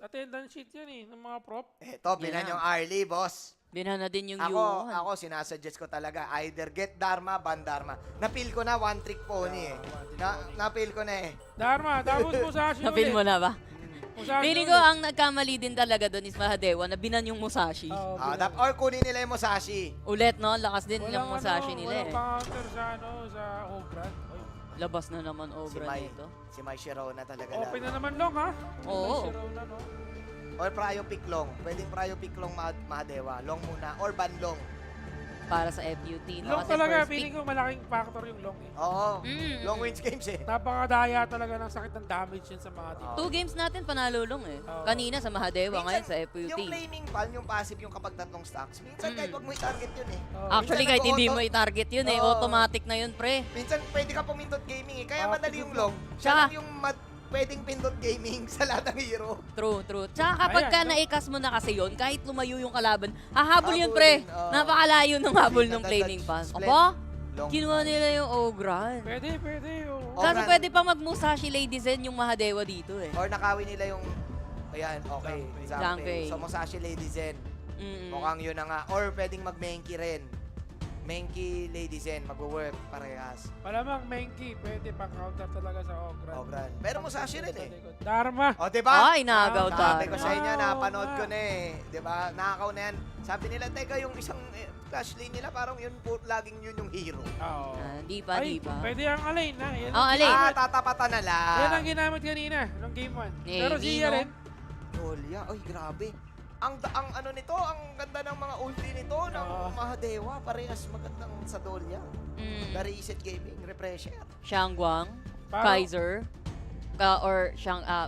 attendance sheet yan eh, ng mga prop. Eto, binan yung early, boss. Binan na din yung Ako, sinasuggest ko talaga, either get Dharma, ban Dharma. Napil ko na, one trick pony eh. Napil ko na eh. Dharma, tapos Musashi Napil mo na ba? Musashi Feeling ko ang nagkamali din talaga doon is Mahadewa na binan yung Musashi. Or kunin nila yung Musashi. Ulit, no? Lakas din ng Musashi nila Walang eh. counter sa Ogran. Labas na naman Ogran nito. Si Mai Shirona talaga Open lang. na naman long ha? Oo. Shirona, no? Or Prayo Pick Long. Pwedeng Prayo Pick Long Mahadewa. Long muna. Or ban long. Para sa FUT. No? Long Kasi talaga, first pick. feeling ko malaking factor yung long eh. Oo. Mm. Long wins games eh. Napakadaya talaga ng sakit ng damage yan sa mga team. 2 games natin panalulong eh. Oo. Kanina sa Mahadewa, ngayon sa FUT. Yung flaming pal, yung passive, yung kapag tatlong stacks, minsan kahit wag mo i-target yun eh. Actually, Minsan kahit hindi mo nag-auto. i-target yun eh. Oo. Automatic na yun, pre. Minsan pwede ka pumindot gaming eh. Kaya Oo, madali yung pindot long. lang. Siya Tsaka- lang yung pwedeng pindot gaming sa lahat ng hero. True, true. Tsaka kapag ka Ayan, no? naikas mo na kasi yun, kahit lumayo yung kalaban, hahabol yun, Habulin, pre. oo. Napakalayo ng habol ng Dodge, flaming pass. split. Aba, Long kinuha pass. nila yung Ogran. Pwede, pwede. Oh. Kaso Ogran. pwede pa mag-Musashi Lady Zen yung Mahadewa dito eh. Or nakawin nila yung, ayan, okay. Zhangfei. Zhangfei. So Musashi Lady Zen. Mm. Mukhang yun na nga. Or pwedeng mag-Menki rin. Menki Lady Zen, mag-work parehas. Malamang Menki, pwede pang counter talaga sa Ogran. Ogran. Pero Musashi rin eh. Dharma. O, diba? Ay, nagaw Sabi ko tayo. sa inyo, Oo, napanood nga. ko na eh. Diba? Nakakaw na yan. Sabi nila, teka, yung isang flash lane nila, parang yun po, laging yun yung hero. Oo. Di pa, Ay, di pa. pwede ang Alain ha. Yan Oh, ang Alain. ginamit. Tatapatan na lang. Yan ang ginamit kanina, nung game 1. Eh, Pero di, siya no? rin. Dolya, ay grabe. Ang ano nito, ang ganda ng mga ulti nito, ng Oo. Mahadewa, parehas magandang sa Dolya. Mm. The Reset Gaming, Refresher. Shangguang, Parang- Kaiser, or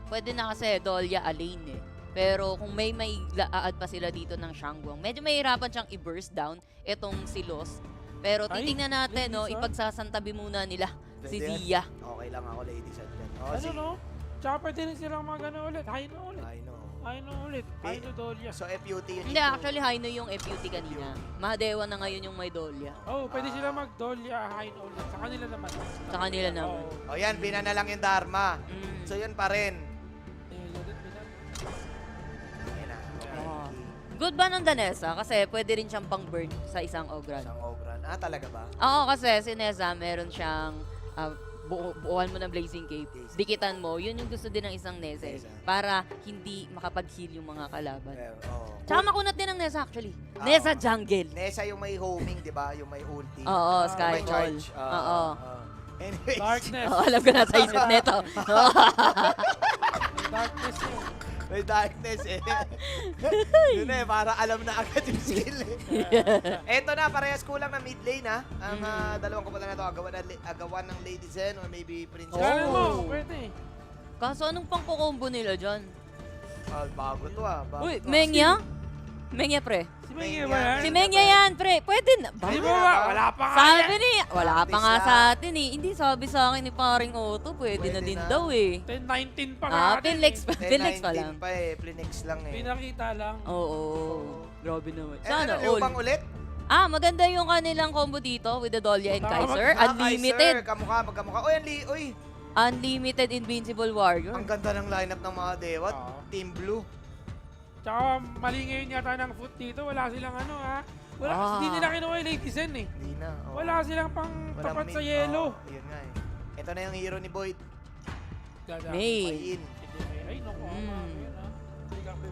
pwede na kasi Dolya Alain eh. Pero kung may add pa sila dito ng Shangguang, medyo mahirapan siyang i-burst down itong si Los. Pero Ay, titingnan natin, no, ladies, ah. ipagsasantabi muna nila si Pwede yan. Zia. Okay lang ako, ladies and gentlemen. Oh, Ano sige. no? Tsaka pwede rin silang magano ulit. Haino ulit. I know. Haino ulit. Haino Dolya. So, FUT yun. Hindi, actually, Haino yung FUT kanina. Mahadewa na ngayon yung may Dolya. Oh, pwede sila mag-Dolya, Haino ulit. Sa kanila naman. Sa kanila naman. Oo. O yan, bina na lang yung Dharma. Mm. So, yun pa rin. Eh, Ayan na. Okay. Oo. Good ba ng Danesa? Kasi pwede rin siyang pang-burn sa isang Ogran. Isang Ogran. Ah, talaga ba? Oo, kasi si Neza, meron siyang buuhan mo ng Blazing Cape. Dikitan mo, yun yung gusto din ng isang Neza eh, Neza. para hindi makapag-heal yung mga kalaban. Well, oh. Tsaka makunat din ng Neza actually. Ah, Neza oo. Nesa Nesa yung may homing, di ba? Yung may ulti. Oo, Ah, Skyfall. May charge. Oo. Anyways. Darkness. Oo, alam ko na sa isip neto. Darkness yun. May darkness eh. Yun eh, para alam na agad yung skill eh. Eto na, parehas kulang na mid lane ha. Ang dalawang kapulan na to, agawan ng Lady Zen or maybe Princess. Kaya Oh. mo, pwede. Kaso anong pang kukombo nila dyan? Ah, bago to ah. Bago Uy, to, ah. Mengya? Mengya pre. Si Mengya Mengya. ba yan? Si Mengya yan pre. Pwede na. Di Bakit? ba? Wala pa nga Sabi yan. ni, wala pa Practice nga lang. sa atin eh. Hindi sabi sa akin ni paring Otto, pwede na Pwede din na. daw eh. 10-19 pa nga. Ah, atin Pinlex eh. pa. Pinlex pa lang. pa eh, Plinex lang eh. Pinakita lang. Oo. Grabe naman. Eh, Sana ano, lubang all. ulit? Maganda yung kanilang combo dito with the Dolya and Tama, Kaiser. Ah, Unlimited. Kaiser, kamukha, magkamukha. Uy, uy, Unlimited Invincible Warrior. ang ganda ng lineup ng mga dewa. Oo. Team Blue. Tsaka mali ngayon yata ng foot dito. Wala silang ano ha. Wala kasi hindi nila kinuha yung Lady Zen eh. Hindi na. oh. Wala silang pang Walang tapat sa mid. yellow. Yun nga eh. Ito na yung hero ni Boyd. Dada. May. Mayin. Hindi may. Ay, naku. Yun ha.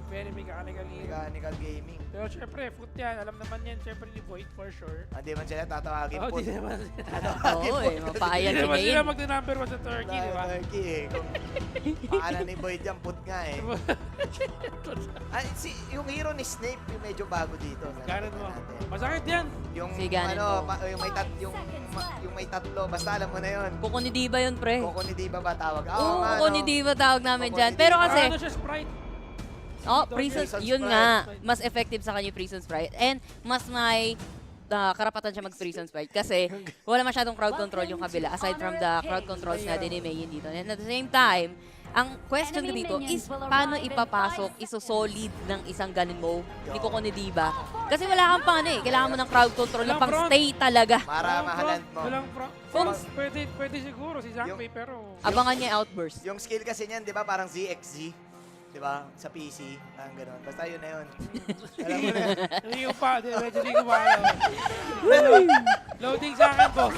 Very mechanical hero. Mechanical gaming. Pero syempre, foot yan. Alam naman yan. Syempre ni Void for sure. Hindi man sila tatawagin Oh, po. di naman. Oo eh, mapaya Hindi si naman sila Mayin. mag-number 1 sa Turkey, di ba? Turkey eh. Kung paano ni Boyd yan, put nga eh. Yung hero ni Snape, yung medyo bago dito. Ganon mo. Natin. Masakit yan. Yung Si Ganon ano, mo. yung may tatlo, basta alam mo na yun. Kuko ni Diva yun, pre. Coco ni Diva ba tawag? Oo, nga, Kuko no? ni Diva tawag namin Kuko dyan. ni Pero Diva. kasi, Ano siya, Sprite? Prison, Prison yun Sprite. nga, mas effective sa kanya yung Prison Sprite. And mas may karapatan siya mag-Prison Sprite kasi wala masyadong crowd control yung kabila aside from the crowd controls na din ni Mayin dito. And at the same time, ang question ko dito is paano ipapasok, iso-solid ng isang ganun mo ni Coco ni Diva. Kasi wala kang pang ano eh, kailangan mo ng crowd control na Walang pang front. stay talaga. Para Walang mahaland front, mo. Walang front. Kung- Pwede siguro si Zhangfei, pero... Abangan niya yung outburst. Yung skill kasi niyan, di ba, parang ZXZ. Di ba? Sa PC. Gano'n. Basta yun na yun. Alam mo na yun. Hindi ko pa, medyo hindi ko pa alam. Loading sa akin, boss.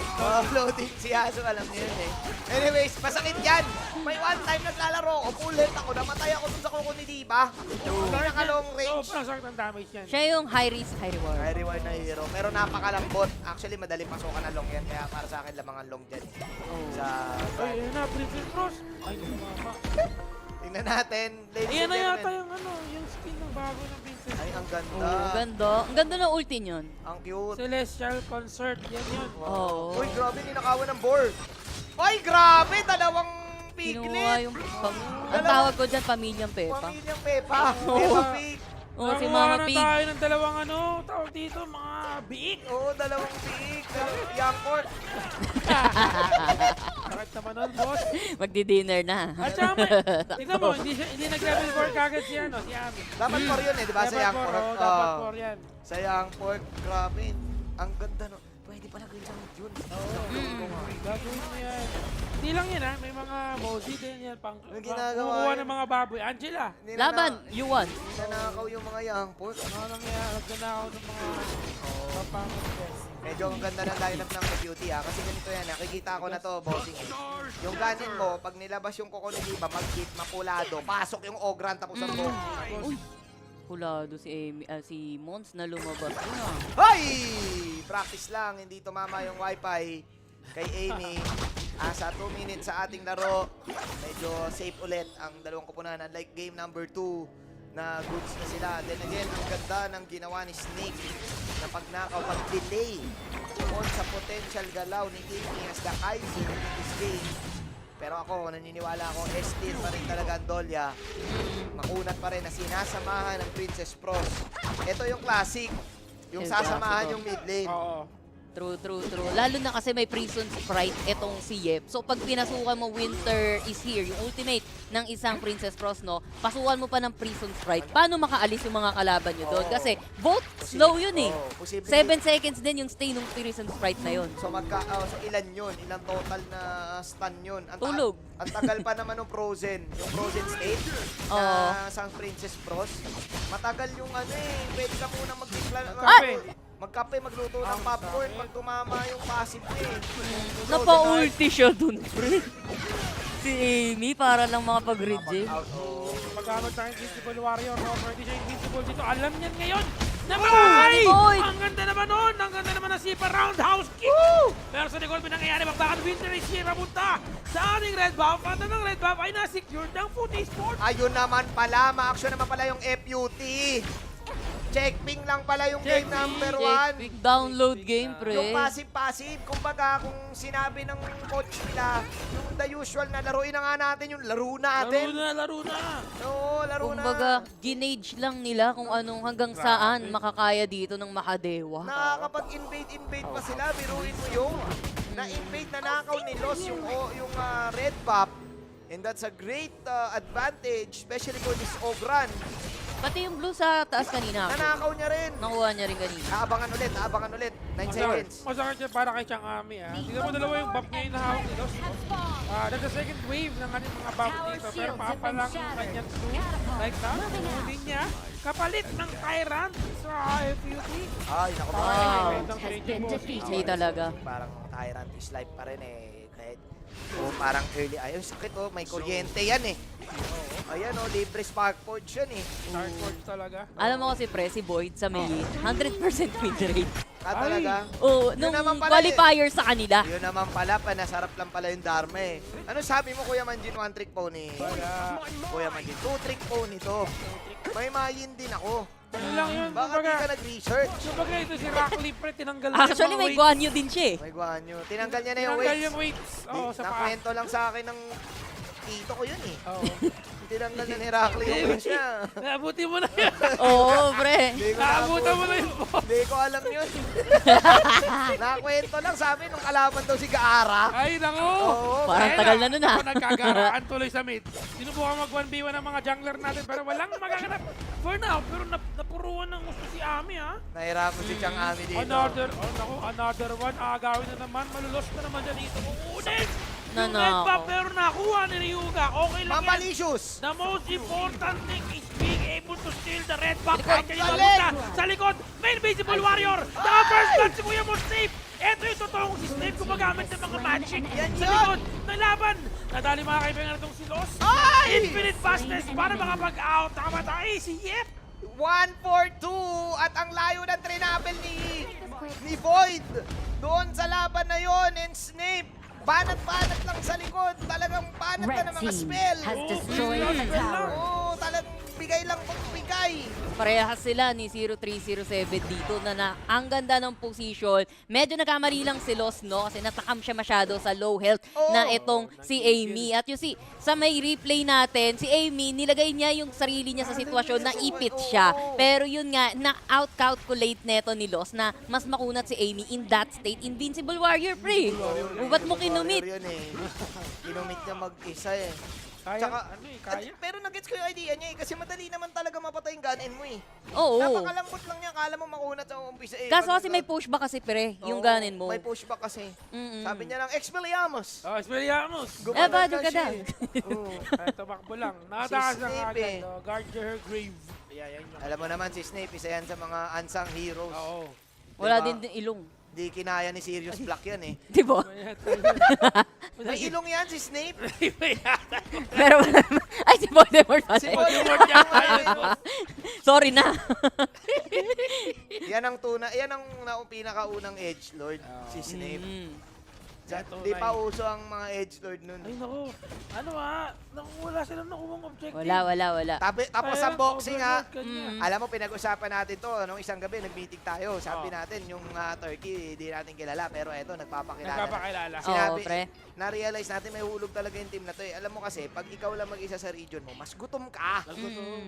Loading si Aso, alam niyo yun eh. Anyways, masakit yan. May one time naglalaro ko, full health ako, namatay ako dun sa kuko ni Diva. Pinaka-long range. Sobrang sakit ng damage yan. Siya yung high risk, high reward. High reward na hero, pero napakalambot. Actually, madali pasukan na long yan, kaya para sa akin lamang ang long dyan. Sa... Ay, yun na, Princess Cross. Ay, mama. Tingnan natin, ladies Ayan and na yata gentlemen. yung ano, yung skin ng bago ng Princess. Ay, ang ganda. Oh, ganda. Ang ganda ng ulti niyon. Ang cute. Celestial Concert, yan yun. Oo. Uy, grabe, ninakawan ng board. Ay, grabe, dalawang Kinuha piglet. yung... Ang tawag ko dyan, Pamilyang Pepa. Pamilyang Pepa. Oo. Pepa Pig. Oo, si Nakuha Mama na Pig. tayo ng dalawang ano, tawag dito, mga biik. Oo, dalawang pig. Young court. Sakit naman nun, boss. Magdi-dinner na. At saka, tignan mo, hindi nag-level 4 kagad si ano, si Ami. Dapat core yun eh, di ba? Sa Dapat young 4, court. oh, dapat 4 yan. Sa young court, grabe. Ang ganda no. Pwede pala gawin sa yun. Gagawin mo yan. Hindi lang yan ha, may mga Mozi din yan. Pang, May ginagawa kumukuha yan. ng mga baboy. Angela, Laban, you won. Nanakaw yung mga young court. ano nangyayari? Nagnanakaw ng mga papangas. Medyo ang ganda ng lineup ng Beauty ha. Kasi ganito yan, nakikita ko na to, bossing. Yung ganin mo, pag nilabas yung kuko ni Diva, mag-hit, mapulado, pasok yung ogran tapos ang buong. Uy, hulado si Amy, si Mons na lumabas. Ano? Hoy! Practice lang, hindi tumama yung wifi kay Amy. Sa 2 minutes sa ating laro, medyo safe ulit ang dalawang kupunan. Unlike game number 2 na goods na sila. Then again, ang ganda ng ginawa ni Snake na pagnakaw, pag-delay on sa potential galaw ni Amy as the Kaiser in this game. Pero ako, naniniwala ako, S-tier pa rin talaga ang Dolia. Makunat pa rin na sinasamahan ng Princess Pros. Ito yung classic. Yung Yes, sasamahan yung mid lane. Oo. True, true, true. Lalo na kasi may Prison Sprite etong si Yep. So pag pinasukan mo Winter is Here, yung ultimate ng isang Princess Pros, no, pasukan mo pa ng Prison Sprite. Paano makaalis yung mga kalaban nyo doon? Oo. Kasi both slow yun eh. Oo, posible 7 seconds din yung stay ng Prison Sprite na yun. So so ilan yun? Ilang total na stun yun? Tulog. Ang tagal pa naman ng Frozen. Yung Frozen state Oo. na sang Princess Pros. Matagal yung ano eh. Pwede ka muna magkape, magluto ng popcorn pag tumama yung passive niya eh. Napa-ulti siya dun, pre. Si Amy, para lang makapag-read game. Pagkamag tayo Invincible Warrior, no? Pwede siya Invincible dito. Alam niyan ngayon. Namatay! Boy! Ang ganda naman nun! Ang ganda naman ng Sipa Roundhouse Kick! Pero sa Nicole, nangyayari, magbakan Winter is here, papunta sa ating red buff. At ng red buff ay na-secured ng Foot Esports. Ayun naman pala, ma-action naman pala yung FUT. Check-ping lang pala yung game number 1. Big download game, pre. Yung passive-passive, kumbaga kung sinabi ng coach nila, yung the usual na laruin na nga natin, yung laro natin. Laro na! Oo, laro na. Kumbaga, ginage lang nila kung anong hanggang saan makakaya dito ng Makadewa. Nakakapag-invade pa sila, biruin mo yung na-invade na nakaw ni Los yung red buff. And that's a great advantage, especially for this Ogran. Pati yung blue sa taas kanina. Nanakaw niya rin. Nakuha niya rin kanina. Aabangan ulit. 9 seconds. Masakit siya para kay Chang Ami, ha? Tignan mo dalawa yung buff niya yung nahawak ni Los. That's the second wave ng kanyang mga buff dito. Pero papalang yung kanyang blue. Like that, huli niya. Kapalit ng Tyrant sa FUT. Ay, naku Wow. Hindi talaga. Parang Tyrant is life pa rin eh. Kahit parang early. Ay, sakit oh. May kuryente yan eh. Ayan oh, libre spark forge yan eh. Dark Forge talaga. Alam mo kasi, pre, si Boyd sa Melee, 100% win rate. Talaga. Oo, Yun nung naman pala qualifier sa kanila. Yun naman pala, panasarap lang pala yung Dharma eh. Ano sabi mo, Kuya Manjin, 1 trick pony? Wala. Kuya Manjin, 2 trick pony to. May mayin din ako. Ano lang yun? Bakit di ka nag-research? Kumbaga ito si Rockley, pre, tinanggal na Actually, yung mga may weights. Guanyu din siya eh. May guanyo. Tinanggal niya na yung Tinanggal weights. yung weights. Oo, sa paa. Nakwento lang sa akin ng tito ko yun eh. Oo. Tinanggal na ni Rockley yung weights niya. Naabuti mo na yun. Oo, pre. Hindi ko Naabutan mo naabutan. na yun. Hindi ko alam yun. Nakwento lang sabi nung kalaban daw si Gaara. Ay, nako. Oo. Parang Kaya tagal na nun, ah. Ako nagkagaraan tuloy sa mid. Sinubukan mag 1v1 ng mga jungler natin pero walang magaganap. For now, pero napuruan ng gusto si Ami, ha? Nahirapan si Chang Ami dito. Another one. Agawin na naman. Malulos na naman dyan dito. Uunin! yung red buff pero nakuha ni Ryuga. Okay lang yan. Mamalicious. The most important thing is being able to steal the red buff. Likod. Kahit kanina pumunta sa likod. May invisible warrior. The first blood si Kuya mo Snape. Ito yung totoong si Snape gumagamit ng mga magic Yan sa yun. likod ng laban. Nadali mga kaibigan na itong si Los. Ay! Infinite fastness para makapag-out. Nakamatay si Yep. 1-4-2 at ang layo ng trinapel ni Void doon sa laban na yon, and Snape banat-banat lang sa likod, talagang banat na Red ng mga team spell. has Oh, destroyed oh, a tower. Oo, talagang bigay lang kung bigay. Parehas sila ni 0307 dito na ang ganda ng position. Medyo nagkamali lang si Los, no? Kasi natakam siya masyado sa low health na itong si Amy. At you see, sa may replay natin, si Amy, nilagay niya yung sarili niya sa sitwasyon na ipit siya. Pero yun nga, na-out-calculate neto ni Los na mas makunat si Amy in that state. Invincible Warrior, pre. O, ba't mo kinumit? Yun eh. Kinumit niya mag-isa eh. Kaya, Tsaka- ano eh, kaya? Pero nag-gets ko yung idea niya eh, kasi madali naman talaga mapatay yung ganin mo eh. Oo. Napakalambot lang niya, kala mo makunat sa umpisa eh. Kaso Pag- kasi may pushback kasi, pre, yung Oo, ganin mo. May pushback kasi. Mm-mm. Sabi niya lang, Expelliarmus. Oh, Esperiamos. Eh, badyo ka siya daw. eh. Oo. Ay, tumakbo lang. Nakatakas Si lang Snape agad. eh. Oh, guard her grave. Yeah, yan yun. Alam mo naman si Snape, isa yan sa mga unsung heroes. Oo. Wala Diba? din ilong. Di kinaya ni Sirius Black yan eh. Di ba? May ilong yan si Snape. Pero, ay, si Voldemort pala. Si yun. Voldemort yata yan. yun. Sorry na. Yan ang yan ang pinakaunang edgelord, si Snape. Ito Di na pa yun. uso ang mga edgelord nun. Ay, naku. Ano wala silang nakuha objective. Wala. Tapos sa boxing ha, Mm. alam mo, pinag-usapan natin to, nung isang gabi, nag-meeting tayo. Sabi natin, yung Turkey, di natin kilala. Pero eto, nagpapakilala. Nagpapakilala. Sinabi, Oo, pre. na-realize natin may hulog talaga yung team na to eh. Alam mo kasi, pag ikaw lang mag-isa sa region mo, mas gutom ka.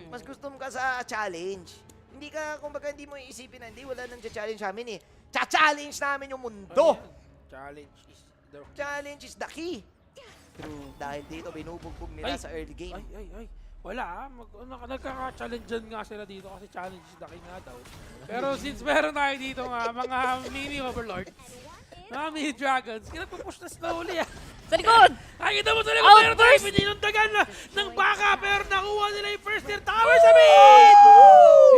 Mas gutom ka sa challenge. Hindi ka, kumbaga, hindi mo iisipin na, hindi, wala nang challenge sa amin eh. Cha-challenge namin yung mundo. Challenge is the... Challenge is the key. Dahil dito, binubugbog nila Ay. sa early game. Ay. Wala nagkaka-challengean nga sila dito kasi challenge is the king nga daw. Pero since meron tayo dito nga, mga mini overlords, mga mini dragons, kinapupush na slowly ah. Sa likod! Nakikita mo talaga meron tayo Outburst! pininundagan na ng baka pero nakuha nila yung first tier tower sa mid!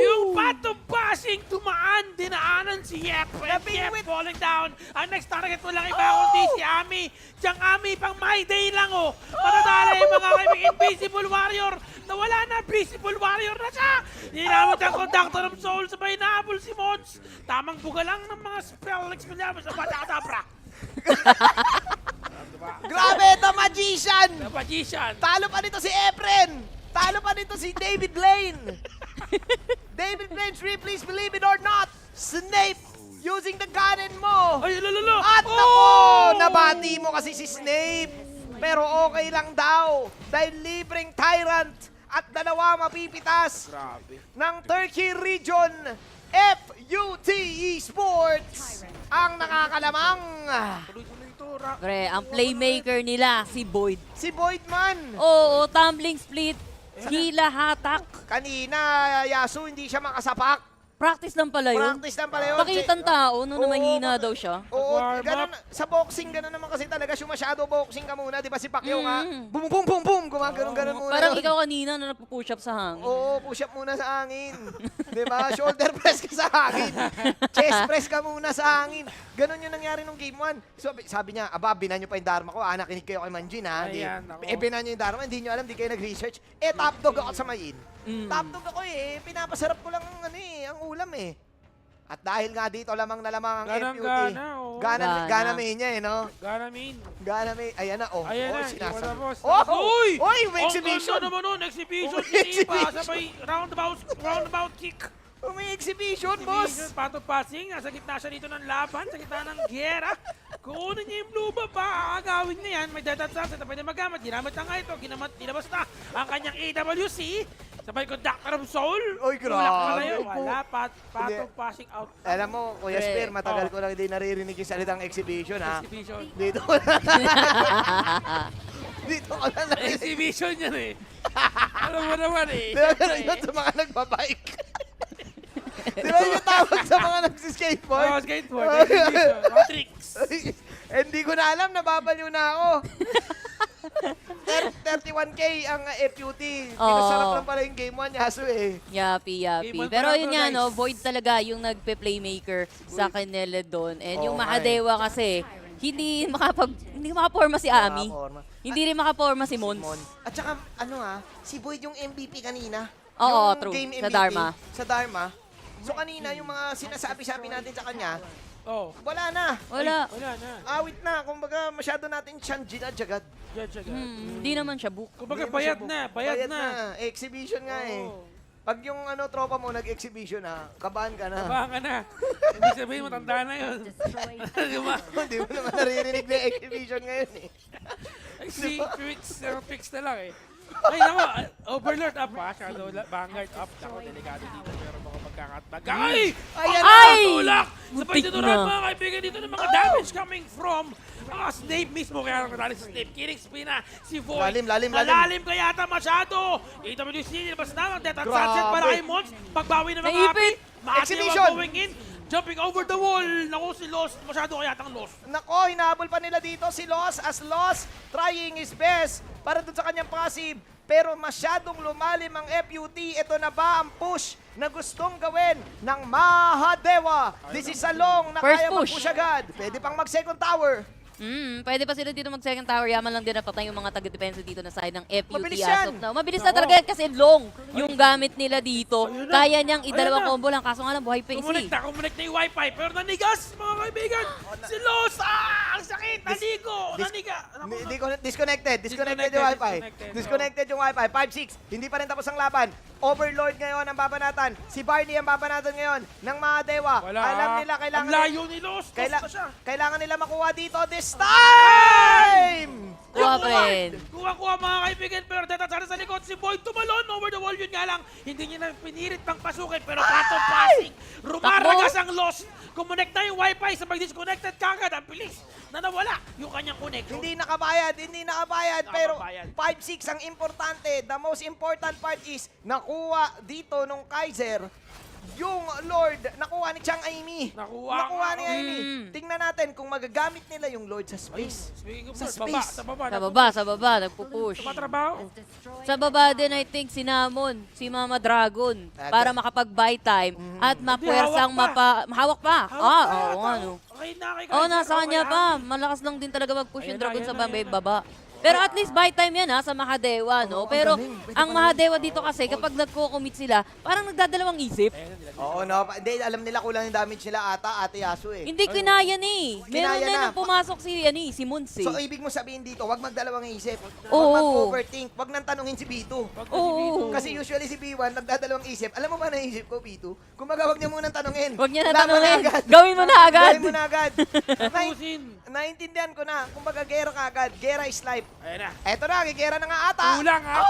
Yung pato bashing tumaan, dinaanan si Yep and Yep falling down. Ang next target mo lang iba kundi si Ami. Diyang Ami pang my day lang oh. Matatala yung mga kaibig invisible warrior na wala na, visible warrior na siya. Ninamot ang conductor of soul sabay nahabol si Mods. Tamang buga lang ng mga spell expelliarmus sa Badakadabra. Grabe, the magician! The magician. Talo pa nito si Efren! Talo pa nito si David Blaine! David Blaine's please believe it or not, Snape using the cannon mo! Ay, lalo. At nako, nabati mo kasi si Snape. Pero okay lang daw dahil libreng Tyrant at dalawa mapipitas Grabe. ng Turkey Region. FUT Esports ang nakakalamang. Tuloy-tuloy ito. Pre, ang playmaker nila, si Boyd. Si Boydman. Oo, tumbling split. Hila, hatak. Kanina, Yasu, hindi siya makasapak. Practice lang pala yun. Practice lang pala yun. Pakitang tao, no, na Oo, mahina daw siya. Oo, Warm ganun, up. sa boxing, ganun naman kasi talaga. Shadow boxing ka muna, di ba si Pacquiao nga? Mm. Boom, boom, boom, boom. Gumagano'n muna. Parang yun. ikaw kanina na nagpo-push up sa hangin. Oo, push up muna sa hangin. Di ba? Shoulder press ka sa hangin. Chest press ka muna sa hangin. Ganon yung nangyari nung game 1. Sabi niya, aba, binan nyo pa yung Dharma ko. Nakinig kayo kay Manjin, ha? Ayan, ako. Binan nyo yung Dharma. Hindi nyo alam, di kayo nag-research. Top dog ako sa mayin. Top dog ako eh. Pinapasarap ko lang ang ulam eh. At dahil nga dito lamang na lamang ang FUT. Ganang-gana, oh. Gana main niya eh, no? Gana main. Gana main. Ayan na, oh. Ayan oh, na, sinasabi. iwan na, boss. Oh! Uy! Uy! May exhibition! Ang ganda naman nun, exhibition. Oh, Si Ipa, exhibition. sabay roundabout kick. Oh, may exhibition, boss! Exhibition, pato passing. Nasa gitna siya dito ng laban, sa gitna ng gera. Kukunin niya yung blue buff pa, aagawin niya yan. May dead sunset na pwede magamit. Ginamit na nga ito, nilabas na ang kanyang AWC. Sabay ko, Doctor of Soul. Oy, grabe Tulak pala yun. po. Wala, pato Hindi. passing out. Alam mo, Kuya Pre. Spear, matagal ko lang hindi naririnig yung salitang exhibition, ha? Exhibition. Dito ko lang. Dito ko lang naririnig. Exhibition yan eh. Alam mo naman eh. Di ba ganun yun sa mga nagbabike? Di ba yung tawag sa mga nagsiskateboard? Oh, skateboard. Exhibition. Matrix. Hindi ko na alam, nababaliw na ako. 31K ang FUT. Pinasarap lang pala yung game 1, Yasu eh. Yapi. Game one Pero pa lang yun to, nga, guys. no, Void talaga yung nagpe-playmaker sa kanila doon. And yung Oo nga Mahadewa kasi, hindi makaporma si Ami. Nakaporma. Hindi rin makaporma si Mons. Mon. At saka, si Boyd yung MVP kanina. Oo, Yung true. game Sa MVP, Dharma. Sa Dharma. So kanina, yung mga sinasabi-sabi natin sa kanya, Oh, wala na. Wala. wala na. Awit na. Kumbaga, masyado natin siyang ginadjagad. Judge agad. Hindi naman siya book. Kumbaga, Hindi mo bayad siya na, bu- bayad na. Exhibition nga eh. Oo. Pag yung tropa mo nag-exhibition kabahan ka na. Baka na. Hindi sabihin, matanda na yun. Di ba? Hindi mo naman naririnig na exhibition ngayon eh. Si Twix na lang eh. Ay, nako, Overlord up ha. Shadow Vanguard up. Nako, delikado dito. Pero baka magkakatbag. Ay! Ayan Ay! Tulak! Sabay Butik tinuran na. mga kaibigan dito ng mga damage coming from Snape mismo. Kaya lang nadali si Snape. Killing spina si Void. Lalim. Malalim kaya yata masyado. AWC nilabas na. Ang Death and Grabe. Sunset para kay Mons. Pagbawi ng mga Naipit. api. Maadewa Exhibition. going in. Jumping over the wall. Naku, si Lost. Masyado kaya yatang Lost. Nako, hinahabol pa nila dito si Los as Los trying his best para dun sa kanyang passive. Pero masyadong lumalim ang FUT. Ito na ba ang push na gustong gawin ng Mahadewa? This is a long na First kaya push. mag-push agad. Pwede pang mag-second tower. Pwede pa sila dito mag-second tower. Yaman lang din napatay yung mga taga-depensa dito na side ng FUT Mabilis as yan. of now. Mabilis na talaga yan kasi long yung gamit nila dito. Ayun na. Kaya niyang Ayun idalawang na. combo lang. Kaso nga lang, buhay pa Kumunik na yung wifi. Pero nanigas, mga kaibigan. Si Lost. Ang sakit. Nanigo. Naniga. Disconnected yung wifi. Disconnected yung wifi. 5-6. Hindi pa rin tapos ang laban. Overlord ngayon ang babanatan. Si Barney ang babanatan ngayon ng Mahadewa. Wala. Alam nila kailangan Ang layo ni Lost. Lost na siya. kailangan nila makuha dito this time! Kuha pa rin. Kuha mga kaibigan, pero detatara sa likod si Boyd tumalon over the wall. Yun nga lang, hindi niya na pinirit pang pasukin, pero patong passing. Rumaragas ang Lost. Kumonekta yung wifi, sabag disconnected kagad. Ang bilis na nawala yung kanyang connection. Hindi nakabayad, pero Nakabayad. 5-6 ang importante. The most important part is nakuha dito nung Kaiser yung Lord, nakuha ni Chang Aimi. Nakuha ni nga. Aimi. Tingnan natin kung magagamit nila yung Lord sa space. Speaking of Sa Lord, space. Sa baba, nagpupush. Tumatrabaho. Sa baba din, I think, sinamon si Mama Dragon para makapag-buy time at mapuwersang mahawak pa. Oo nga, no. Okay na, kay Oo, Kaiser, nasa okay kanya na. pa. Malakas lang din talaga mag-push yung Ayan na, Dragon ayan sa na, ayan na. baba. Pero at least buy time yan sa Mahadewa, no? Pero ang Mahadewa dito kasi kapag nagko-commit sila, parang nagdadalawang isip. Oo, no. Hindi, alam nila kulang yung damage nila Ate Yasu eh. Hindi kinaya ni. Meron Kinaya na na. nang pumasok si Mons eh. So, ibig mo sabihin dito, wag magdalawang isip. Oo. Wag mag-overthink. Wag nang tanungin si B2. Oo. Kasi usually si B1, nagdadalawang isip. Alam mo ba naisip ko, B2? Kumaga, wag niya munang tanungin. Huwag niya na Laban tanungin. agad. Gawin mo na agad. Gawin mo na agad. Tapusin. Naintindihan ko na. Kumbaga, gera ka agad. Gera is life. Ayan na. Eto na, gigera na nga ata.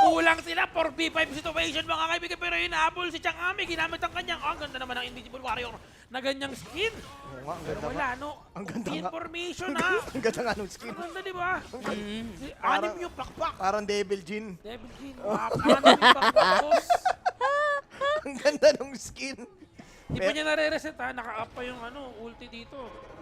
Kulang sila for B5 situation mga kaibigan. Pero hinahabol si Chang Ami, ginamit ang kanyang, ang ganda naman ng Invisible Warrior na ganyang skin. Oo nga, ang Pero ganda wala, nga. no? Ang ganda nga. Information, Ang ganda nga nung skin. Ang ganda, di ba? Parang- Anim yung pakpak. Parang Devil Jin. Devil King. Anim yung pakpak, boss. Ang ganda nung skin. Di pa niya nare-reset ha, naka-up pa yung ulti dito.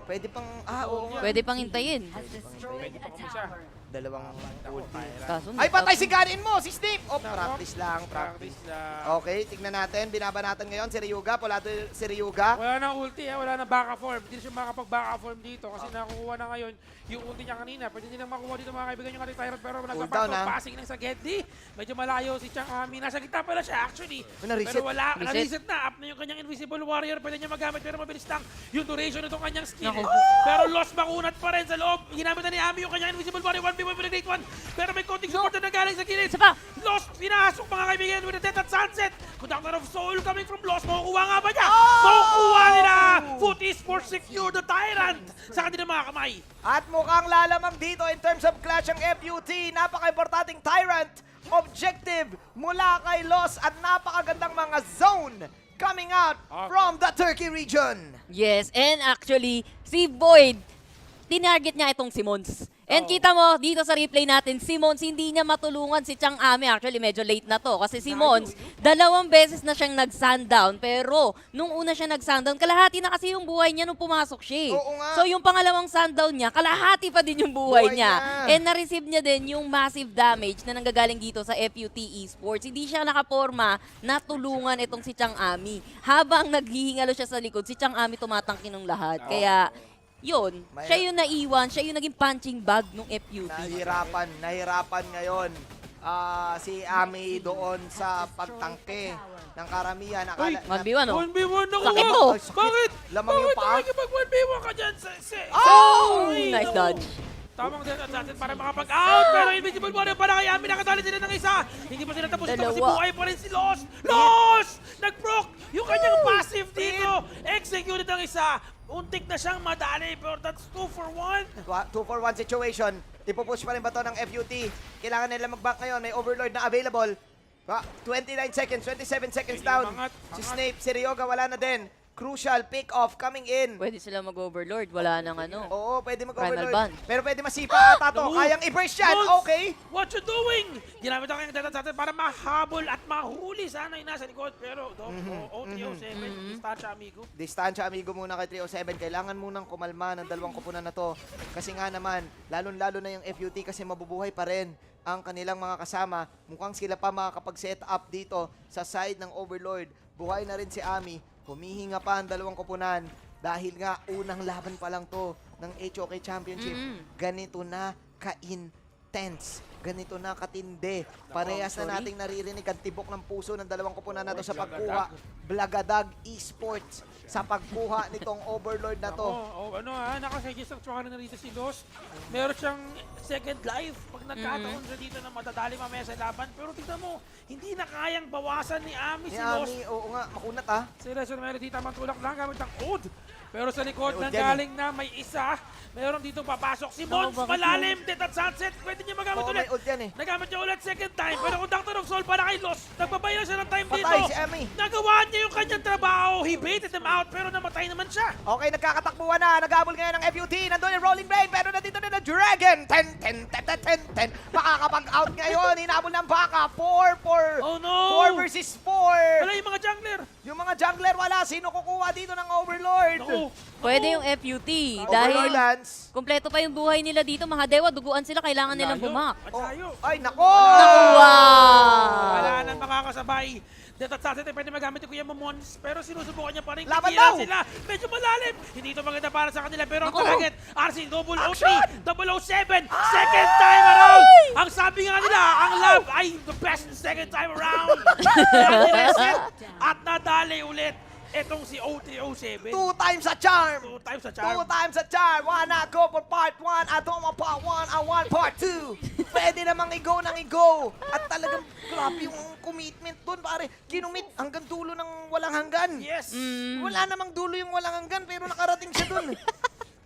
Pwede pang, oo nga. Pwede pang hintayin. Pwede pa kumisa. Dalawang ulti. Kaso, Ay, patay si Ganin mo, si Steve! Oh, Nako. practice lang, practice. Practice lang. Okay, tignan natin. Binabanatan ngayon si Ryuga. Pulado si Ryuga. Wala na ulti wala na backup form. Hindi siya makapag-backup form dito kasi nakukuha na ngayon yung ulti niya kanina. Pwede nilang makuha dito mga kaibigan yung ating Tyrant pero down, nagpa-back passing lang sa Geddy. Medyo malayo si Chang Ami. Nasa gitna pala siya actually. Na-reset. Pero wala, Reset. na-reset na. Up na yung kanyang Invisible Warrior. Pwede niya magamit pero mabilis lang yung duration nitong kanyang skill. Naku. Pero lost makunat pa rin sa loob. Ginamit na ni Ami yung kanyang Invisible Warrior. 1v1 with a great one. Pero may konting support na nagaling sa gilid. Isa pa. Lost, pinasok mga kaibigan with a Death at Sunset. Conductor of Soul coming from Lost. Makukuha nga ba niya? Makukuha nila! Foot is for secure the Tyrant sa kanilang mga kamay. At mukhang lalamang dito in terms of clutch ang FUT. Napaka-importanting Tyrant objective mula kay Los at napakagandang mga zone coming out from the Turkey region. Yes, and actually, si Void, tinarget niya itong si Mons. And Oo. kita mo, dito sa replay natin, si Mons, hindi niya matulungan si Chang Ami. Actually, medyo late na to. Kasi si Mons, 2 beses na siyang nag-sundown. Pero, nung una siya nag-sundown, kalahati na kasi yung buhay niya nung pumasok siya. Oo nga. So, yung pangalawang sundown niya, kalahati pa din yung buhay Buhay niya. niya. And na-receive niya din yung massive damage na nanggagaling dito sa FUT Esports. Hindi siya nakaporma na tulungan itong si Chang Ami. Habang naghihingalo siya sa likod, si Chang Ami tumatangki ng lahat. Kaya, yun, May- siya yung naiwan, siya yung naging punching bag ng FUT. Nahirapan ngayon si Ami doon sa pagtangke ng karamihan. Uy, 1v1, oh. 1v1 ako. Sakit to. Bakit? Lamang yung Bakit paa. nakikipag 1v1 ka dyan? Oh! Ay, Nice no. dodge. Tamang death at natin para makapag-out. Pero Invisible Warrior para kay Ami. Nakatali sila ng isa. Hindi pa sila tapos ito kasi Dalawa. buhay pa rin si Los. Los! Nag-proc yung kanyang passive dito. Executed ang isa. Untik na siyang madali. Pero that's 2 for 1. 2 for 1 situation. Ipupush pa rin ba to ng FUT? Kailangan nila mag-back ngayon. May Overlord na available. 29 seconds, 27 seconds down. Si Snape, si Ryoga wala na din. Crucial pick-off coming in. Pwede sila mag-overlord, wala nang ano. Oo, pwede Final mag-overlord. ban. Pero pwede masipa ata to. No. Kayang i-burst yan. Mons, Okay. What you doing? Ginamit ako yung death at natin para mahabol at mahuli sana yung nasa likod. Pero OTO7, distansya amigo. Distansya amigo muna kay 307. Kailangan munang kumalma ng dalawang kupunan na to. Kasi nga naman, lalong-lalo na yung FUT kasi mabubuhay pa rin ang kanilang mga kasama. Mukhang sila pa makakapag-set up dito sa side ng Overlord. Buhay na rin si Ami. Humihinga pa ang dalawang kupunan dahil nga unang laban pa lang to ng HOK Championship. Ganito na ka-intense. Ganito na katindi. Parehas na nating naririnig ang tibok ng puso ng dalawang kupunan na to sa pagkuha. Blagadag Esports sa pagkuha nitong Overlord na to. Naka-suggest ang tsaka na rito si Los. Meron siyang second life pag nagkataon siya dito na matadali mamaya sa laban. Pero tignan mo, hindi na kayang bawasan ni Ami Ni si Los. Ami, oo nga, makunat ah. Si Reson meron dito tamang tulak lang gamit ng Oud. Pero sa likod May Oud nang yan, galing na may isa. Meron dito papasok si Mons. Malalim, dead at sunset. Pwede niya magamit Oo, ulit. may ult yan eh. Nagamit niya ulit second time. Pero kung Doctor of Soul para kay Los, nagbabayad siya ng time dito. Patay si Ami. Nagawa niya yung kanyang trabaho. He baited them out pero namatay naman siya. Okay, nagkakatakbuhan na. Nag-abol ngayon ng FUT. Nandun yung Rolling Blade. Pero nandito na ng Dragon. 10. Makakapag-out ngayon. Hinabol ng baka. 4 for... Oh no! 4 versus 4. Wala yung mga jungler. Yung mga jungler wala. Sino kukuha dito ng Overlord? No. Pwede yung FUT. Overlord Dahil Lance. kumpleto pa yung buhay nila dito, mga dewa, duguan sila, kailangan nilang bumak. Oh, Layo. ay, nako! Wala nang makakasabay. Dito at Sunset, pwede magamit yung Kuya Momons, pero sinusubukan niya pa rin. Laban Tigilan daw! sila. Medyo malalim. Hindi ito maganda para sa kanila, pero ang Ako. target, RC, double OT, Action! 007, second time around. Ang sabi nga nila, ang lab ay the best second time around. At nadali ulit itong si OT07. 2 times a charm! 2 times sa 2 charm. times a charm! Wanna go for part 1, I don't want part 1, I want part 2! Pwede namang i-go ng i-go! At talagang grabe yung commitment dun, pare. Kinumit hanggang dulo ng walang hanggan. Yes. Wala namang dulo yung walang hanggan, pero nakarating siya dun.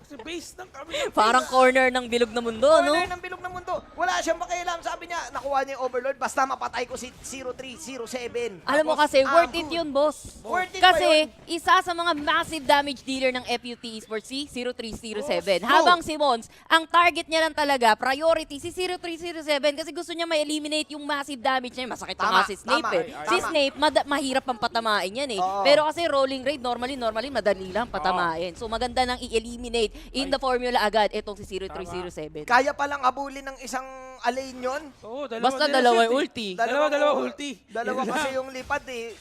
Kasi base ng kami. Parang corner ng bilog na mundo, no? Corner ng bilog ng mundo. Wala siyang pakialam. Sabi niya, nakuha niya yung Overlord, basta mapatay ko si 0307. Alam mo kasi, worth it yun, boss. Worth it ba Kasi, isa sa mga massive damage dealer ng FUT Esports, si 0307. Oh, Habang si Mons, ang target niya lang talaga, priority, si 0307. Kasi gusto niya ma-eliminate yung massive damage niya. Masakit pa nga Tama, si Snape tama. eh. Ay, Si tama. Snape, mahirap pang patamain yan eh. Oo. Pero kasi rolling raid, normally, madali lang patamain. So maganda nang i-eliminate in the formula agad itong si 0307. Kaya palang abulin ng isang Alain yun. Oo, Basta dalawa yung ulti. Dalawa ulti. Dalawa Yun kasi lang. yung lipad eh.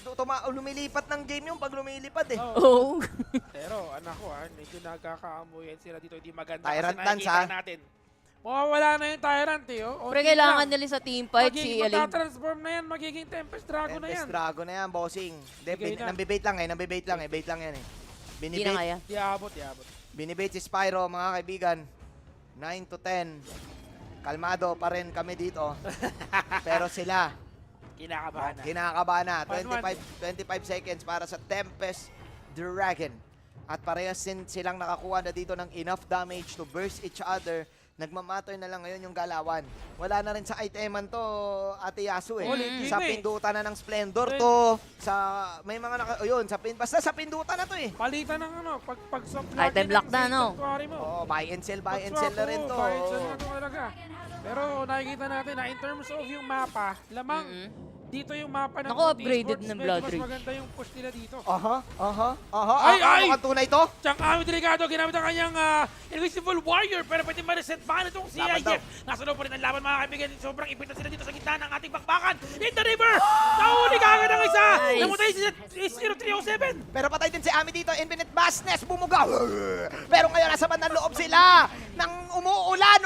Lumilipat ng game yung pag lumilipad eh. Oh. Pero anak ko medyo nagkakaamuyan sila dito. Hindi maganda Tyrant kasi dance, nakikita natin. Mawawala na yung Tyrant eh. Oh. Pero kailangan nila sa team fight si Elaine. Magta-transform na yan. Magiging Tempest Dragon na yan. Tempest Dragon na yan, bossing. Bigay na. Nambibait lang eh. Nambibait lang eh. Bait lang yan eh. Hindi na kaya. Diabot. Binibait si Spyro, mga kaibigan. 9 to 10. Kalmado pa rin kami dito. Pero sila, Kinakabahan na. kinakabahan na. Paano 25 seconds para sa Tempest Dragon. At parehas silang nakakuha na dito ng enough damage to burst each other nagmamatter na lang ngayon yung galawan. Wala na rin sa iteman to, Ate Yasu eh. Ulit, Sa eh. pindutan na ng Splendor to, may mga basta sa pindutan na to eh. Palitan ng pag-swap Item block na, no? sanctuary mo. Oh, buy and sell na rin to. Buy and sell na to talaga. Pero nakikita natin na in terms of yung mapa, lamang dito yung mapa ng Naku, upgraded Esports, ng medyo Blood mas Rage. maganda yung push nila dito. Ay! Ano kang tunay to? Siyang aming delikado, ginamit ang kanyang Invisible Warrior, pero pwede ma-reset ba itong si Laban daw. Jeff. Nasa loob pa rin ang laban, mga kaibigan. Sobrang ipit na sila dito sa gitna ng ating bakbakan. In the river! Nahuli ka agad ang isa! Nice. Namatay si 0307! Pero patay din si Ami dito. Infinite Vastness, bumuga. Pero ngayon, nasa bandang loob sila. Nang umuulan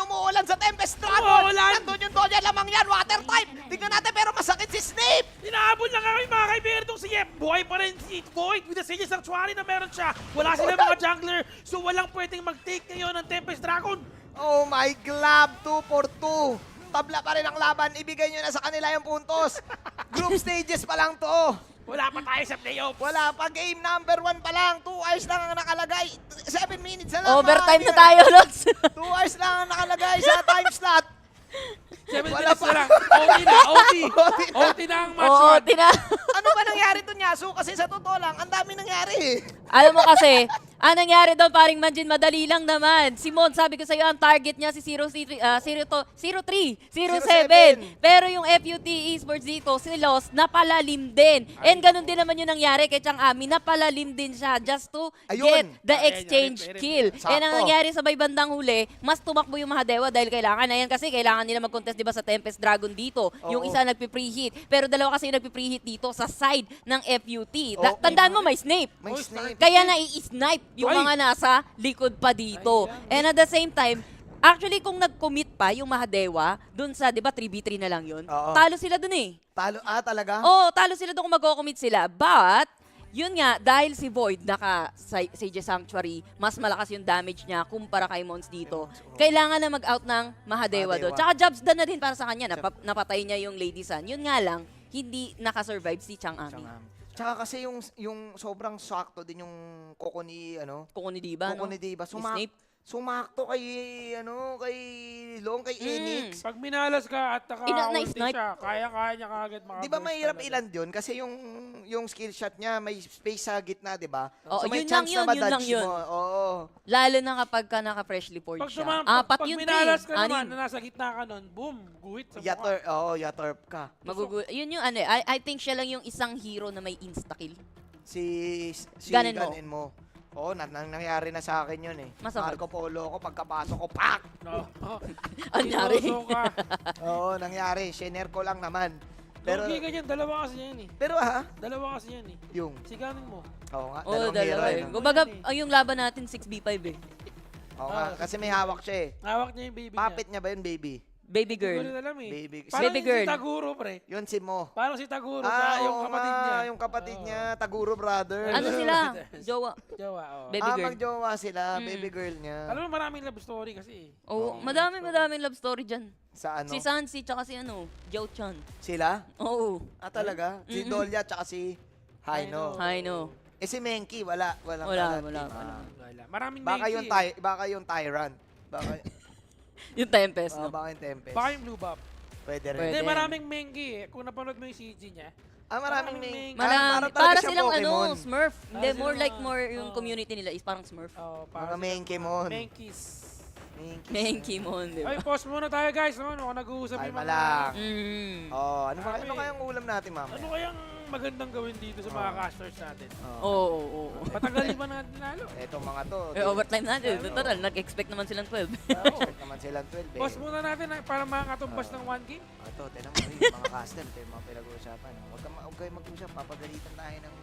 sa Tempest Dragon. Umuulan. Nandun yung Donya lamang yan, water type. Tingnan natin, pero masakit si Snape. Inaabot lang kami mga kaibigan itong si Jeff. Buhay pa rin si Void with the Siege Sanctuary na meron siya. Wala sila mga jungler, so walang pwedeng mag-take ngayon ng Tempest Dragon. Oh my glove, 2 for 2. Tabla pa rin ang laban. Ibigay nyo na sa kanila yung puntos. Group stages pa lang to. Wala pa tayo sa playoff. Wala pa, game number 1 pa lang. 2 hours lang ang nakalagay. 7 minutes na lang. Overtime mga na tayo, Lods. 2 hours lang ang nakalagay sa time slot. 7 Wala minutes pa. na lang. OT na, OT. OT na. OT na ang match Oo, one. Ano ba nangyari to, Nyasu? Kasi sa totoo lang, ang dami nangyari. Alam mo kasi, ang nangyari doon, paring Manjin, madali lang naman. Si Mon, sabi ko sa'yo, ang target niya si 03, 07. Pero yung FUT Esports dito, si Los, napalalim din. And ganun din naman yung nangyari kay Chang Ami, napalalim din siya just to Ayun. get the Ayun, exchange ayun, kill. Sakto. And ang nangyari sa bandang huli, mas tumakbo yung Mahadewa dahil kailangan na yan kasi kailangan nila mag-contest diba sa Tempest Dragon dito. Yung Oo. isa nagpi-preheat. Pero dalawa kasi yung nagpi-preheat dito sa side ng FUT. Oo. Tandaan mo, may Snape. May Oy, Snape. Kaya nai-snipe yung Ay! mga nasa likod pa dito. And at the same time, actually kung nag-commit pa yung Mahadewa, dun sa, di ba, 3v3 na lang yun, Oo. talo sila dun eh. Talo, talaga? Oo, talo sila dun kung mag-commit sila. But, yun nga, dahil si Void naka-Sage Sanctuary, mas malakas yung damage niya kumpara kay Mons dito. Kailangan na mag-out ng Mahadewa doon. Mahadewa. Tsaka jobs done na din para sa kanya. Napatay niya yung Lady Sun. Yun nga lang, hindi nakasurvive si Chang Ami. Tsaka kasi yung sobrang sakto din yung Koko ni, Kung ni Diba, Koko no? ni Diba. Ni Snape. Sumakto kay, kay Long, kay Enix. Pag minalas ka at naka-ulti na-snipe. siya, kaya-kaya niya kagad makaburst. Di ba mahirap talaga. ilan yun? Kasi yung skill shot niya, may space sa gitna, di ba? Oo, may yun chance lang yun, na yun lang madodge yun. mo. Oo. Lalo na kapag ka naka-freshly poured Pag, siya. pag Yun minalas ka eh. naman Anim. na nasa gitna ka nun, boom, guhit sa mukha. Yatorp ka. Yun yung ano eh. I think siya lang yung isang hero na may insta-kill. Si Ganon mo. Ganon mo. Oo, nangyari na sa akin yun eh. Masama. Marco Polo ko, pagkapasok ko, pak! No. Anyari. Inuso ka. Oo, nangyari. Shiner ko lang naman. Pero, Pero, ganyan, dalawa kasi yan eh. pero Dalawa kasi yan eh. yung, Siganin mo. oo nga, Oo, dalawang hero dalawa eh. eh. no? Kumbaga, yung laban natin 6v5 eh. Oo nga, kasi may hawak siya eh. Hawak niya yung baby Puppet niya ba yun, baby? Baby niya. girl. Hindi ko rin alam eh. Baby. Parang Baby yung girl. si Taguro, pre. Yun si Mo. Parang si Taguro sa yung oo kapatid nga, niya. yung kapatid Oo. niya, Taguro brother. Ano sila? Jowa. Jowa, oo. Baby girl. magjowa sila, baby girl niya. Alam mo, maraming love story kasi eh. Oo, madaming love story dyan. Sa ano? Si Sansi, tsaka si Jiao Chan. Sila? Oo. Talaga? Si Dolya tsaka si Haino. I know. Eh si Menki, wala. Wala. Maraming Baka Menki yung, eh. baka yung Tyrant. Baka, Yung Tempest, no? baka yung Tempest. Baka yung Blue Buff. Pwede rin. Pwede. Hindi, maraming Menki eh. Kung napanood mo yung CG niya. Maraming Maraming Menki. Marami. talaga Para siyang silang Pokemon. Smurf. Hindi, sila more like mga- yung oo. community nila is parang Smurf. Oh, Mga Menkemon. Menkis. Menki. Menkimon, di Ay, ba? pause muna tayo guys. Ano, nag-uusap yung Kalma mga... lang. Mm. Ano kayang ulam natin, mama? Ano kayang magandang gawin dito sa mga casters natin? Oo. Patagalin ba natin lalo? Etong mga to. Eh, overtime natin. Total, nag-expect naman silang 12. Expect naman silang 12 eh. Pause muna natin para makakatumbas ng 1 game. Ito, tinan mo rin, mga caster, ito yung mga pinag-uusapan. Huwag kayo mag-usap, papagalitan tayo ng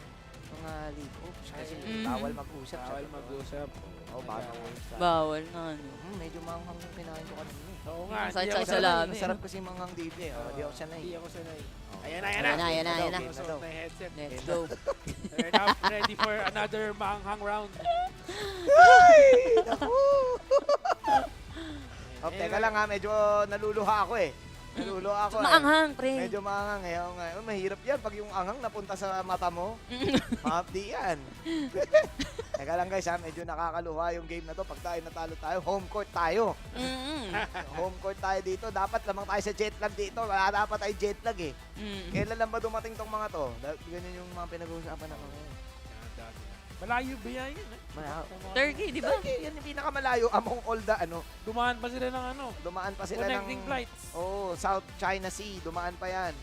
mga league oops kasi bawal mag-usap. Bawal mag-usap. Bawal mag-usap. Bawal nga, ano. Medyo manghang yung kinain ko kanina eh. Oo nga, Masakit hindi ako sa sanay. labi. Masarap kasi manghang dito eh. Di ako sanay. Hindi ako sanay. Oh. Ayan Ayan na. Game na daw. Masuot na yung headset. Let's go. We're now ready for another manghang round. Teka lang ha, medyo naluluha ako eh. Nalulo ako Maanghang, pre. Medyo maanghang eh. Oo nga. Mahirap yan pag yung anghang napunta sa mata mo. Mahapdi yan. Teka lang guys ha, medyo nakakaluha yung game na to. Pag tayo natalo tayo, home court tayo. Home court tayo dito. Dapat lamang tayo sa jet lag dito. Wala dapat tayo jet lag eh. Kailan lang ba dumating tong mga to? Ganyan yung mga pinag-uusapan na mga. Malayo ba yan? Turkey, di ba? Okay, yan yung pinakamalayo among all the Dumaan pa sila ng dumaan pa sila connecting ng flights. South China Sea, dumaan pa yan.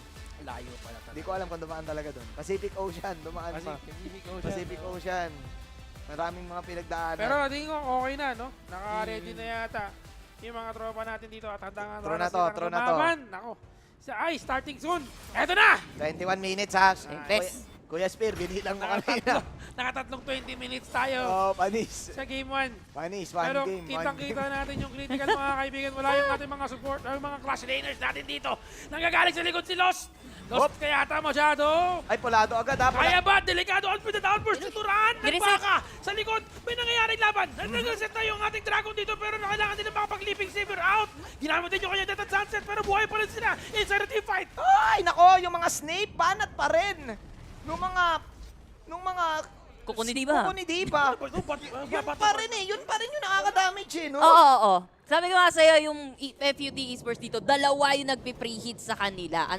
Layo pala talaga. Hindi ko alam kung dumaan talaga doon. Pacific Ocean, dumaan pa. Pacific Ocean. Maraming mga pinagdaanan. Pero tingin ko okay na, no? Naka-ready na yata yung mga tropa natin dito at handa nga Throw na to, throw na to. Nako. Starting soon. Eto na! 21 minutes ha. Best. Kuya Spear, binilang mo kanina. Nakatatlong 20 minutes tayo Oh, panis. sa game 1. Panis, one Pero game. kitang-kita natin yung critical mga kaibigan. Wala yung ating mga support, yung mga clash laners natin dito. Nanggagaling sa likod si Lost. Lost kaya ata masyado. Ay, polado agad ha. Kaya ba? Delikado output at outburst si Turan. Nireset. Nagbaka sa likod. May nangyayaring laban. Nag-reset na yung ating dragon dito pero kailangan din makapag-leaping saber out. Ginamit din yung kanya Death and Sunset pero buhay pa rin sila inside the team fight. Ay, nako, yung mga Snape, banat pa rin. Nung mga Kukuni di ba? Kukuni di ba? Yun pa rin eh. Yun pa rin yung nakaka-damage eh, no? Oo. Sabi ko nga sa'yo, yung FUT Esports dito, dalawa yung nagpi-preheat sa kanila.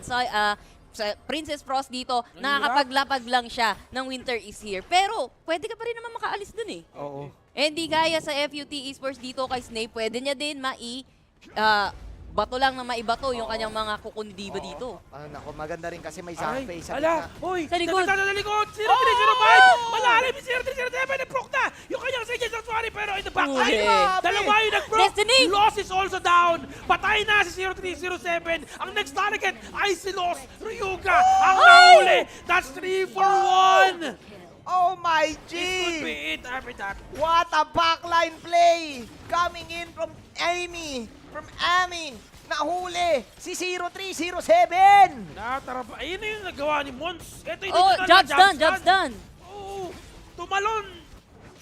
Sa Princess Frost dito, nakakapaglapag lang siya ng Winter is Here. Pero, pwede ka pa rin naman makaalis dun eh. Oo. Hindi gaya sa FUT Esports dito kay Snape, pwede niya din bato lang na maibato yung kanyang mga kukundiba dito. Nako, maganda rin kasi may zombie face sa Ala! gitna. Uy! Sa likod. Sa likod! 0305! Malalim! 0307! Nag-proc na! Yung kanyang Sages of Swari pero in the back Uli. line! Dalawa yung nag-proc! Destiny! Loss is also down! Patay na si 0307! Ang next target ay si Loss! Ryuga! Ang nahuli! That's 3 for 1! Oh my G! Could be it after that. What a backline play! Coming in from Amy! Nahuli! Si 0307! Natarapa. Ayun na yung nagawa ni Mons. Ito yung Job's done! Oo! Tumalon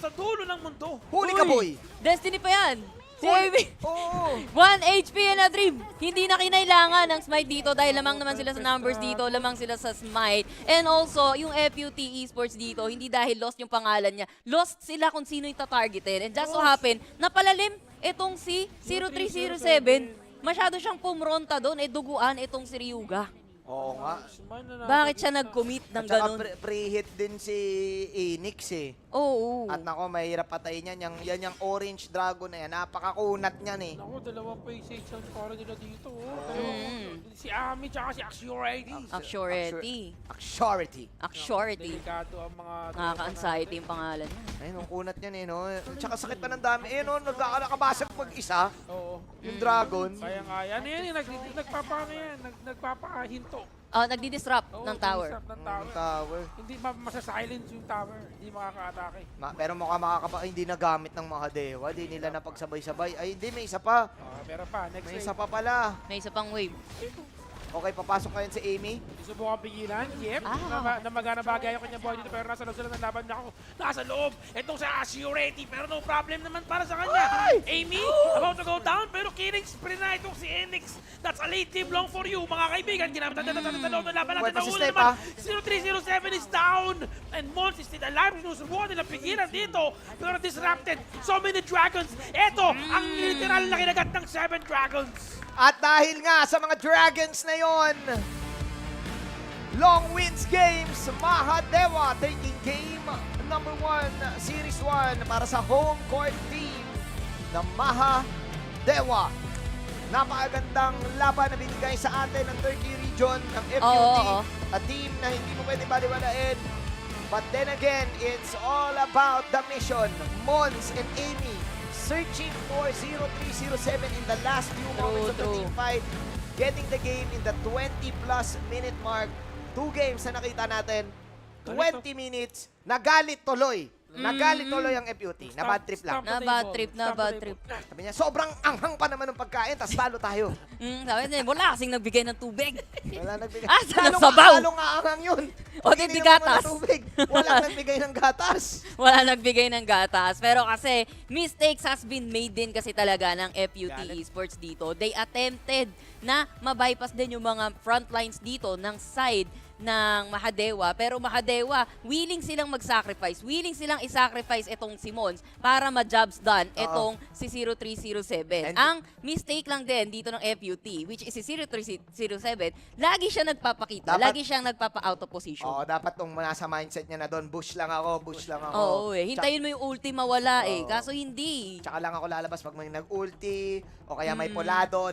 sa dulo ng mundo. Huli ka, boy! Destiny pa yan! Si Amy! Oo! 1 HP and a dream. Hindi na kinailangan ng Smite dito dahil lamang naman sila sa numbers dito, lamang sila sa Smite. And also, yung FUT Esports dito, hindi dahil lost yung pangalan niya. Lost sila kung sino yung tatargetin. And just so happen, napalalim itong si 0307. Masyado siyang pumronta doon, duguan itong si Ryuga. Oo nga. Bakit siya nag-commit ng At saka ganun? pre-hit din si Enix eh. Oo. At nako, mahirap patayin yan. Yan yung orange dragon na yan. Napakakunat niyan eh. Ako, dalawang paysafe ang para nila dito. Si Ami tsaka si Axiority. Actuality. Delikado ang mga... Nakaka-anxiety yung pangalan niya. Ayun, ang kunat niyan eh, no? Tsaka sakit pa ng dami. Eh, no? Nakabasag mag-isa. Oo. Yung dragon. Kaya nga, yan yan. Nagpapahinto. Nagdi-disrupt Oo, ng tower. disrupt ng tower. Tower. Hindi masasilence yung tower. Hindi makaka-atake. Pero hindi nagamit ng mga dewa. Hindi nila napagsabay-sabay. Ay, hindi. May isa pa. Meron pa. Next May wave. isa pa pala. May isa pang wave. Okay, papasok kayo si Amy. Subukan pigilan. Yep. Ah. Na magana bagay yung kanyang boy dito pero nasa loob sila ng laban niya ako. Nasa loob. Itong sa Axiority pero no problem naman para sa kanya. Amy, about to go down pero killing spree na itong si Enix. That's a late team long for you mga kaibigan. Ginamit natin sa loob ng laban natin. Buhay pa si Nahuli Step, naman. 0307 is down. And Mons is still alive. Sinusubukan nila pigilan dito. Pero disrupted. So many dragons. Ito ang literal na kinagat ng 7 dragons. At dahil nga sa mga dragons na yon, long wins games, Mahadewa taking game number 1, Series 1 para sa home court team ng Mahadewa. Napakagandang laban na binigay sa atin ng Turkey region ng FUT. Oo. A team na hindi mo pwede baliwalain. But then again, it's all about the mission. Mons and Amy searching for 0307 in the last few moments of the team fight. Getting the game in the 20-plus minute mark. 2 games na nakita natin. 20 minutes, nagalit tuloy Nagalit tuloy ang FUT. Na bad trip lang. Na bad trip, na bad trip. Sabi niya, sobrang anghang pa naman ng pagkain, tas talo tayo. Sabi niya, wala kasing nagbigay ng tubig. Wala nagbigay. Asa ng sabaw? Lalong aanghang yun. O, di Ininom gatas. mo ng tubig. Walang nagbigay ng gatas. Wala nagbigay ng gatas. Pero kasi, mistakes has been made din kasi talaga ng FUT Galit. Esports dito. They attempted na mabypass din yung mga frontlines dito ng side ng Mahadewa. Pero Mahadewa, willing silang mag-sacrifice. Willing silang i-sacrifice itong si Mons para ma-jobs done itong si 0307. And- Ang mistake lang din dito ng FUT, which is si 0307, lagi siya nagpapakita. Dapat- lagi siyang nagpapa-out of position. Oo, dapat tong nasa mindset niya na doon, bush lang ako, bush lang ako. Oo eh. Hintayin mo yung ulti mawala eh. Oo. Kaso hindi. Tsaka lang ako lalabas pag may nag-ulti, o kaya may Mm. polado,